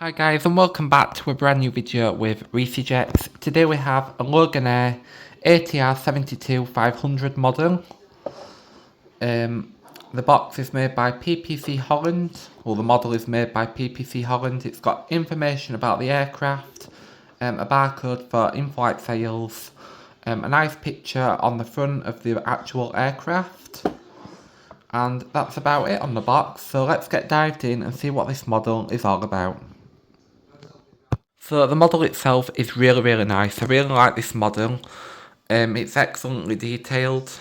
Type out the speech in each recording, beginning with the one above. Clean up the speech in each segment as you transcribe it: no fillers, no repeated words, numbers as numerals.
Hi guys, and welcome back to a brand new video with Reece Jets. Today we have a LoganAir ATR 72-500 model. The box is made by PPC Holland, well the model is made by PPC Holland. It's got information about the aircraft, a barcode for in-flight sales, a nice picture on the front of the actual aircraft. And that's about it on the box, so let's get dived in and see what this model is all about. So the model itself is really nice. I really like this model. It's excellently detailed,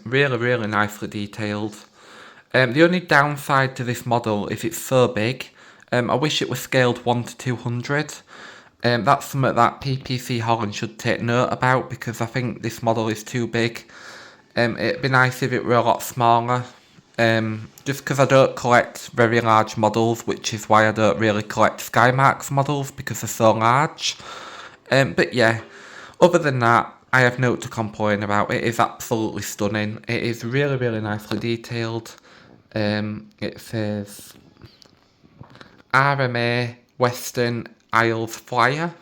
really nicely detailed. The only downside to this model is it's so big. I wish it was scaled 1 to 200. That's something that PPC Holland should take note about, because I think this model is too big. It'd be nice if it were a lot smaller. Just because I don't collect very large models, which is why I don't really collect Skymarks models, because they're so large. But yeah, other than that, I have no to complain about. It is absolutely stunning. It is really nicely detailed. It says RMA Western Isles Flyer.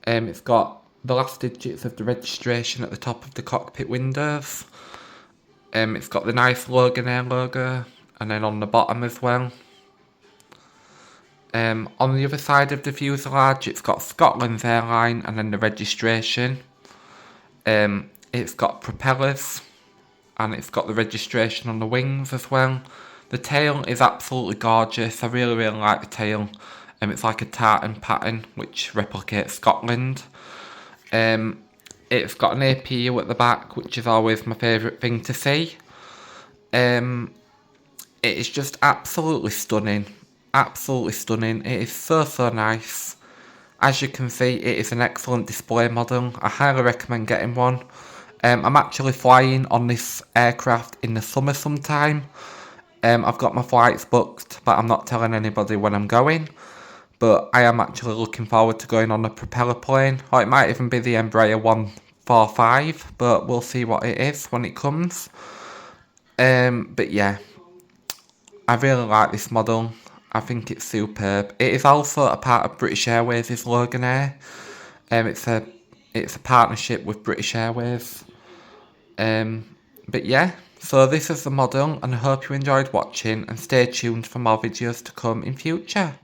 It's got the last digits of the registration at the top of the cockpit windows. It's got the nice LoganAir logo, and then on the bottom as well. On the other side of the fuselage, it's got Scotland's airline and then the registration. It's got propellers, and it's got the registration on the wings as well. The tail is absolutely gorgeous. I really like the tail. It's like a tartan pattern which replicates Scotland. It's got an APU at the back, which is always my favourite thing to see. It is just absolutely stunning. Absolutely stunning. It is so nice. As you can see, it is an excellent display model. I highly recommend getting one. I'm actually flying on this aircraft in the summer sometime. I've got my flights booked, but I'm not telling anybody when I'm going. But I am actually looking forward to going on a propeller plane, or it might even be the Embraer 145, but we'll see what it is when it comes. But yeah, I really like this model. I think it's superb. It is also a part of British Airways' LoganAir. It's a partnership with British Airways. But yeah, so this is the model, and I hope you enjoyed watching, and stay tuned for more videos to come in future.